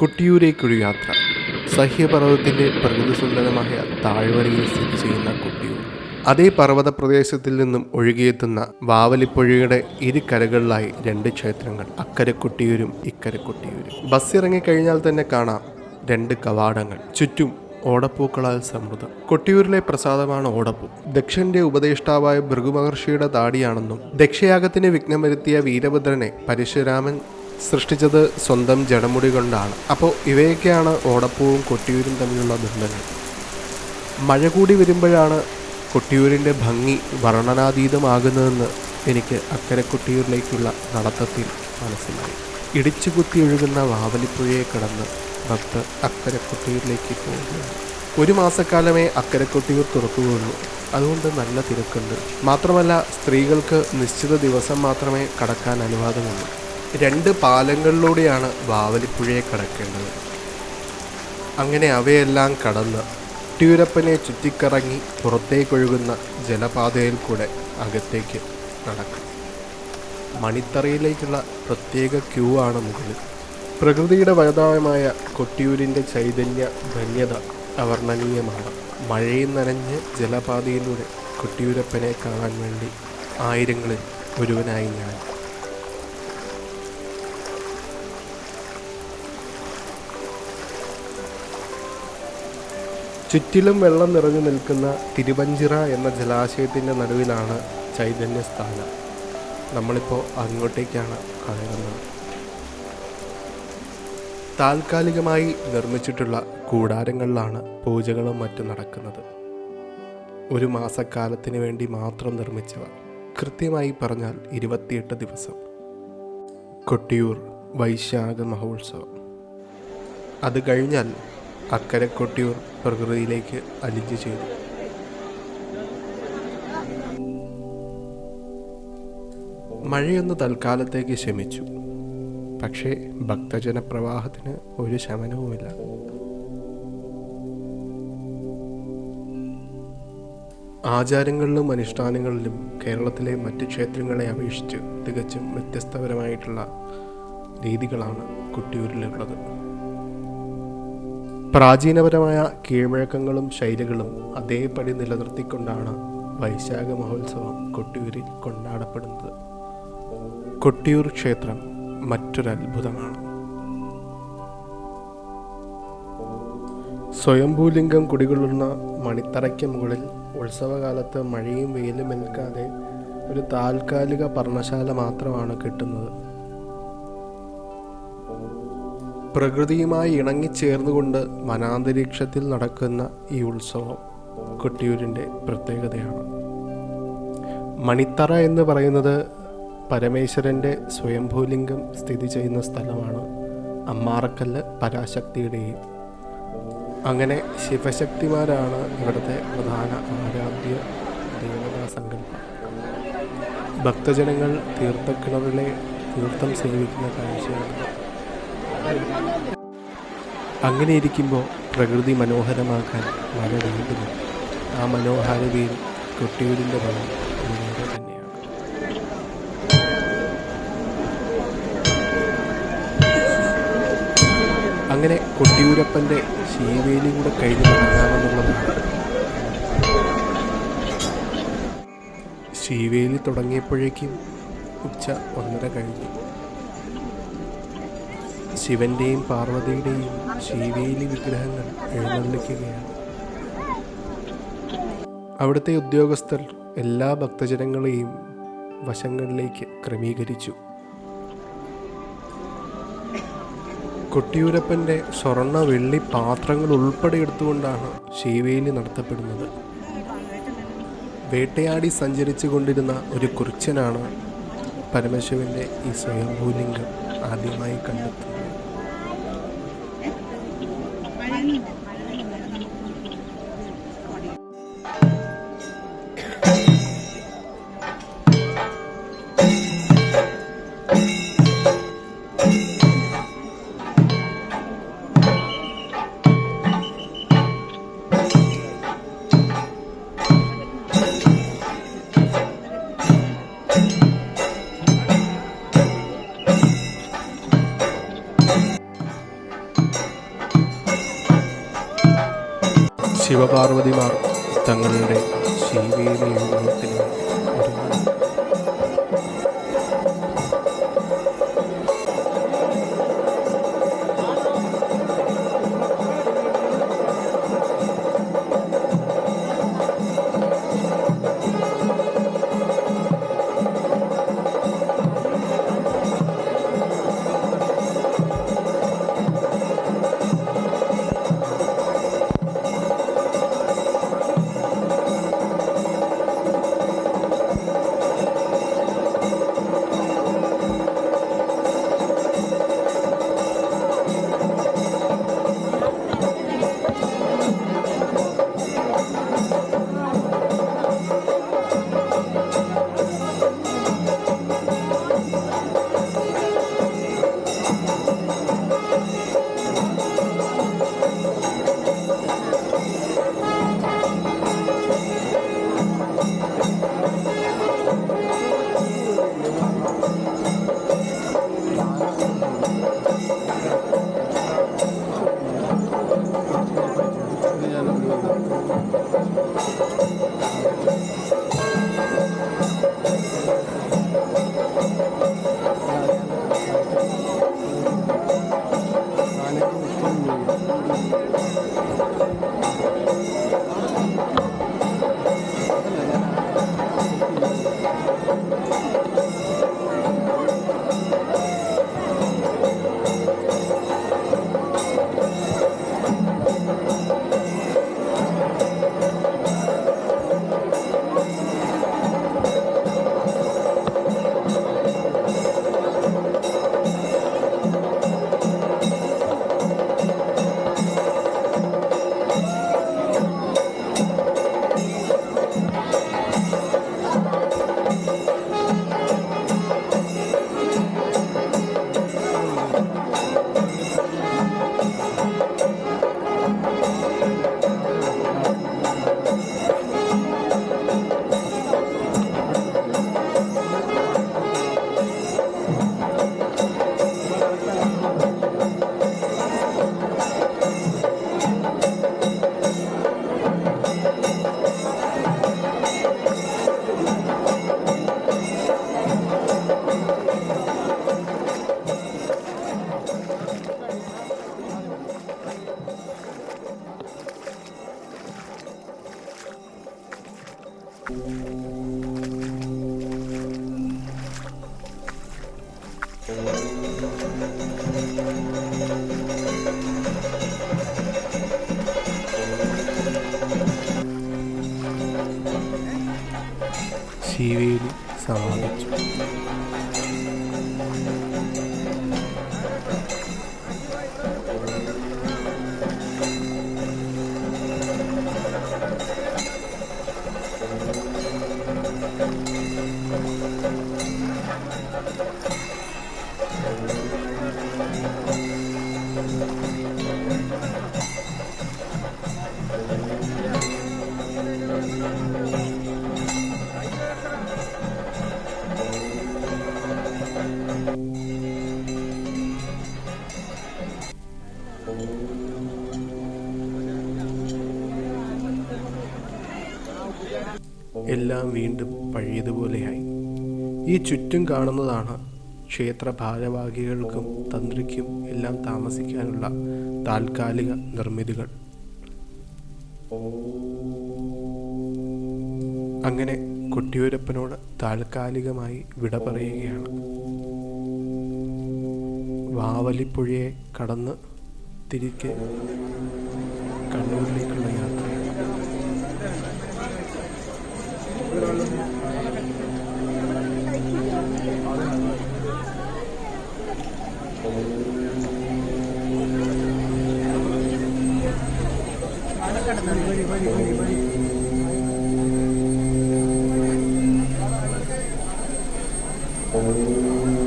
കൊട്ടിയൂരേക്കൊരു യാത്ര. സഹ്യപർവ്വതത്തിൻ്റെ പ്രകൃതിസുന്ദരമായ താഴ്വരയിൽ സ്ഥിതി ചെയ്യുന്ന കൊട്ടിയൂർ. അതേ പർവ്വത പ്രദേശത്തിൽ നിന്നും ഒഴുകിയെത്തുന്ന വാവലിപ്പുഴയുടെ ഇരു കരകളിലായി രണ്ട് ക്ഷേത്രങ്ങൾ, അക്കരെ കൊട്ടിയൂരും ഇക്കരെ കൊട്ടിയൂരും. ബസ് ഇറങ്ങിക്കഴിഞ്ഞാൽ തന്നെ കാണാം രണ്ട് കവാടങ്ങൾ, ചുറ്റും ഓടപ്പൂക്കളാൽ സമൃദ്ധം. കൊട്ടിയൂരിലെ പ്രസാദമാണ് ഓടപ്പൂ. ദക്ഷന്റെ ഉപദേഷ്ടാവായ ഭൃഗുമഹർഷിയുടെ താടിയാണെന്നും ദക്ഷയാഗത്തിന് വിഘ്നം വരുത്തിയ വീരഭദ്രനെ പരശുരാമൻ സൃഷ്ടിച്ചത് സ്വന്തം ജടമുടി കൊണ്ടാണ്. അപ്പോൾ ഇവയൊക്കെയാണ് ഓടപ്പൂവും കൊട്ടിയൂരും തമ്മിലുള്ള ബന്ധങ്ങൾ. മഴ കൂടി വരുമ്പോഴാണ് കൊട്ടിയൂരിൻ്റെ ഭംഗി വർണ്ണനാതീതമാകുന്നതെന്ന് എനിക്ക് അക്കരെ കൊട്ടിയൂരിലേക്കുള്ള നടത്തത്തിൽ മനസ്സിലായി. ഇടിച്ചുകുത്തി ഒഴുകുന്ന വാവലിപ്പുഴയെ കടന്ന് ഭക്തർ അക്കരെ കൊട്ടിയൂരിലേക്ക് പോവുകയാണ്. ഒരു മാസക്കാലമേ അക്കരെ കൊട്ടിയൂർ തുറക്കുകയുള്ളൂ. അതുകൊണ്ട് നല്ല തിരക്കുണ്ട്. മാത്രമല്ല, സ്ത്രീകൾക്ക് നിശ്ചിത ദിവസം മാത്രമേ കടക്കാൻ അനുവാദമുള്ളൂ. രണ്ട് പാലങ്ങളിലൂടെയാണ് വാവലിപ്പുഴയെ കടക്കേണ്ടത്. അങ്ങനെ അവയെല്ലാം കടന്ന് കൊട്ടിയൂരപ്പനെ ചുറ്റിക്കറങ്ങി പുറത്തേക്കൊഴുകുന്ന ജലപാതയിൽ കൂടെ അകത്തേക്ക് നടക്കും. മണിത്തറയിലേക്കുള്ള പ്രത്യേക ക്യൂ ആണ് മുകളിൽ. പ്രകൃതിയുടെ വരദായമായ കൊട്ടിയൂരിൻ്റെ ചൈതന്യ ധന്യത അവർണ്ണനീയമാണ്. മഴയും നനഞ്ഞ് ജലപാതയിലൂടെ കൊട്ടിയൂരപ്പനെ കാണാൻ വേണ്ടി ആയിരങ്ങളിൽ ഒരുവനായി ഞാൻ. ചുറ്റിലും വെള്ളം നിറഞ്ഞു നിൽക്കുന്ന തിരുവഞ്ചിറ എന്ന ജലാശയത്തിൻ്റെ നടുവിലാണ് ചൈതന്യസ്ഥാനം. നമ്മളിപ്പോൾ അങ്ങോട്ടേക്കാണ് കയറുന്നത്. താൽക്കാലികമായി നിർമ്മിച്ചിട്ടുള്ള കൂടാരങ്ങളിലാണ് പൂജകളും മറ്റും നടക്കുന്നത്. ഒരു മാസക്കാലത്തിന് വേണ്ടി മാത്രം നിർമ്മിച്ചവ. കൃത്യമായി പറഞ്ഞാൽ 28 ദിവസം. കൊട്ടിയൂർ വൈശാഖ മഹോത്സവം. അത് കഴിഞ്ഞാൽ അക്കരെ കൊട്ടിയൂർ പ്രകൃതിയിലേക്ക് അലിഞ്ഞു ചേരും. മഴയൊന്ന് തൽക്കാലത്തേക്ക് ശമിച്ചു. പക്ഷേ ഭക്തജനപ്രവാഹത്തിന് ഒരു ശമനവുമില്ല. ആചാരങ്ങളിലും അനുഷ്ഠാനങ്ങളിലും കേരളത്തിലെ മറ്റ് ക്ഷേത്രങ്ങളെ അപേക്ഷിച്ച് തികച്ചും വ്യത്യസ്തപരമായിട്ടുള്ള രീതികളാണ് കൊട്ടിയൂരിലുള്ളത്. പ്രാചീനപരമായ കീഴ്വഴക്കങ്ങളും ശൈലികളും അതേപടി നിലനിർത്തിക്കൊണ്ടാണ് വൈശാഖ മഹോത്സവം കൊട്ടിയൂരിൽ കൊണ്ടാടപ്പെടുന്നത്. കൊട്ടിയൂർ ക്ഷേത്രം മറ്റൊരത്ഭുതമാണ്. സ്വയംഭൂലിംഗം കുടികൊള്ളുന്ന മണിത്തറയ്ക്ക് മുകളിൽ ഉത്സവകാലത്ത് മഴയും വെയിലും ഏൽക്കാതെ ഒരു താൽക്കാലിക പർണശാല മാത്രമാണ് കിട്ടുന്നത്. പ്രകൃതിയുമായി ഇണങ്ങിച്ചേർന്നുകൊണ്ട് വനാന്തരീക്ഷത്തിൽ നടക്കുന്ന ഈ ഉത്സവം കൊട്ടിയൂരിൻ്റെ പ്രത്യേകതയാണ്. മണിത്തറ എന്ന് പറയുന്നത് പരമേശ്വരൻ്റെ സ്വയംഭൂലിംഗം സ്ഥിതി ചെയ്യുന്ന സ്ഥലമാണ്. അമ്മാറക്കല്ല് പരാശക്തിയുടെയും. അങ്ങനെ ശിവശക്തിമാരാണ് ഇവിടുത്തെ പ്രധാന ആരാധ്യ ദേവതാ സങ്കല്പം. ഭക്തജനങ്ങൾ തീർത്ഥക്കിണറിലെ തീർത്ഥം സേവിക്കുന്ന കാഴ്ചയാണ്. അങ്ങനെ ഇരിക്കുമ്പോൾ പ്രകൃതി മനോഹരമാക്കാൻ മഴ വീണ്ടും. ആ മനോഹാരിതയിൽ കൊട്ടിയൂരിൻ്റെ ഭംഗി വേറെ തന്നെയാണ്. അങ്ങനെ കൊട്ടിയൂരപ്പൻ്റെ ശീവേലി കൂടെ കഴിഞ്ഞ് തുടങ്ങാമെന്നുള്ളതാണ്. ശീവേലി തുടങ്ങിയപ്പോഴേക്കും ഉച്ച 1:30 കഴിഞ്ഞു. ശിവന്റെയും പാർവതിയുടെയും ശീവേലി വിഗ്രഹങ്ങൾ എഴുന്നള്ളിക്കുകയാണ്. അവിടുത്തെ ഉദ്യോഗസ്ഥർ എല്ലാ ഭക്തജനങ്ങളെയും വശങ്ങളിലേക്ക് ക്രമീകരിച്ചു. കൊട്ടിയൂരപ്പൻ്റെ സ്വർണ്ണ വെള്ളി പാത്രങ്ങൾ ഉൾപ്പെടെ എടുത്തുകൊണ്ടാണ് ശീവേലി നടത്തപ്പെടുന്നത്. വേട്ടയാടി സഞ്ചരിച്ചു കൊണ്ടിരുന്ന ഒരു കുറിച്യനാണ് പരമശിവന്റെ ഈ സ്വയംഭൂലിംഗം ആദ്യമായി കണ്ടെത്തുന്നത്. ശിവപാർവതിമാർ തങ്ങളുടെ ശീവേലി എഴുന്നള്ളത്തിന് ഒരുങ്ങി. ശീവേലി സമാപിച്ചു. എല്ലാം വീണ്ടും പഴയതുപോലെയായി. ഈ ചുറ്റും കാണുന്നതാണ് ക്ഷേത്ര ഭാരവാഹികൾക്കും തന്ത്രിക്കും എല്ലാം താമസിക്കാനുള്ള താൽക്കാലിക നിർമ്മിതികൾ. അങ്ങനെ കൊട്ടിയൂരപ്പനോട് താൽക്കാലികമായി വിട പറയുകയാണ്. വാവലിപ്പുഴയെ കടന്ന് തിരികെ കണ്ണൂരിലേക്കുള്ള യാത്ര. Oh